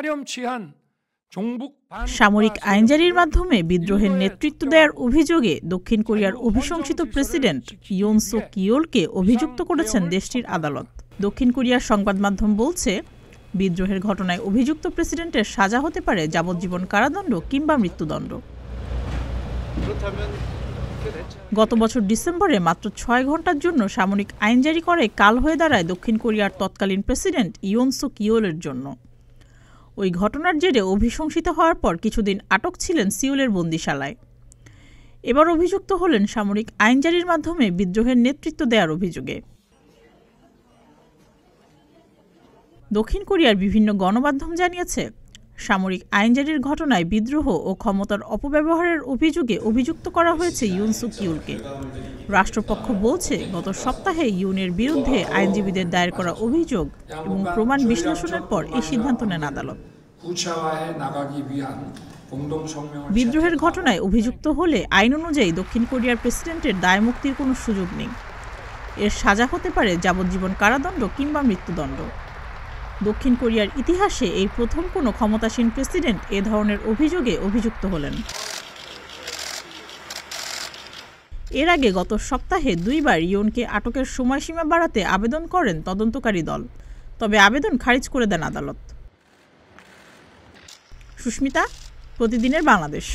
파렴치한 সামরিক আইন জারির মাধ্যমে বিদ্রোহের নেতৃত্ব দেওয়ার অভিযোগে দক্ষিণ কোরিয়ার অভিশংসিত প্রেসিডেন্ট ইয়ন সুক ইয়োলকে অভিযুক্ত করেছেন দেশটির আদালত। দক্ষিণ কোরিয়ার সংবাদ মাধ্যম বলছে, বিদ্রোহের ঘটনায় অভিযুক্ত প্রেসিডেন্টের সাজা হতে পারে যাবজ্জীবন কারাদণ্ড কিংবা মৃত্যুদণ্ড। গত বছর ডিসেম্বরে মাত্র ৬ ঘণ্টার জন্য সামরিক আইন জারি করে কাল হয়ে দাঁড়ায় দক্ষিণ কোরিয়ার তৎকালীন প্রেসিডেন্ট ইয়ন সুক ইয়োলের জন্য। ওই ঘটনার জেরে অভিশংসিত হওয়ার পর কিছুদিন আটক ছিলেন সিউলের বন্দিশালায়। এবার অভিযুক্ত হলেন সামরিক আইন জারির মাধ্যমে বিদ্রোহের নেতৃত্ব দেওয়ার অভিযোগে। দক্ষিণ কোরিয়ার বিভিন্ন গণমাধ্যম জানিয়েছে, সামরিক আইন জারির ঘটনায় বিদ্রোহ ও ক্ষমতার অপব্যবহারের অভিযোগে অভিযুক্ত করা হয়েছে ইয়ন সুক ইয়োলকে। রাষ্ট্রপক্ষ বলছে, গত সপ্তাহে ইয়নের বিরুদ্ধে আইনজীবীদের দায়ের করা অভিযোগ এবং প্রমাণ বিশ্লেষণের পর এই সিদ্ধান্ত নেন আদালত। বিদ্রোহের ঘটনায় অভিযুক্ত হলে আইন অনুযায়ী দক্ষিণ কোরিয়ার প্রেসিডেন্টের দায়মুক্তির কোনো সুযোগ নেই। এর সাজা হতে পারে যাবজ্জীবন কারাদণ্ড কিংবা মৃত্যুদণ্ড। দক্ষিণ কোরিয়ার ইতিহাসে এই প্রথম কোনো ক্ষমতাসীন প্রেসিডেন্ট এ ধরনের অভিযোগে অভিযুক্ত হলেন। এর আগে গত সপ্তাহে ২ বার ইয়নকে আটকের সময়সীমা বাড়াতে আবেদন করেন তদন্তকারী দল, তবে আবেদন খারিজ করে দেন আদালত। সুস্মিতা, প্রতিদিনের বাংলাদেশ।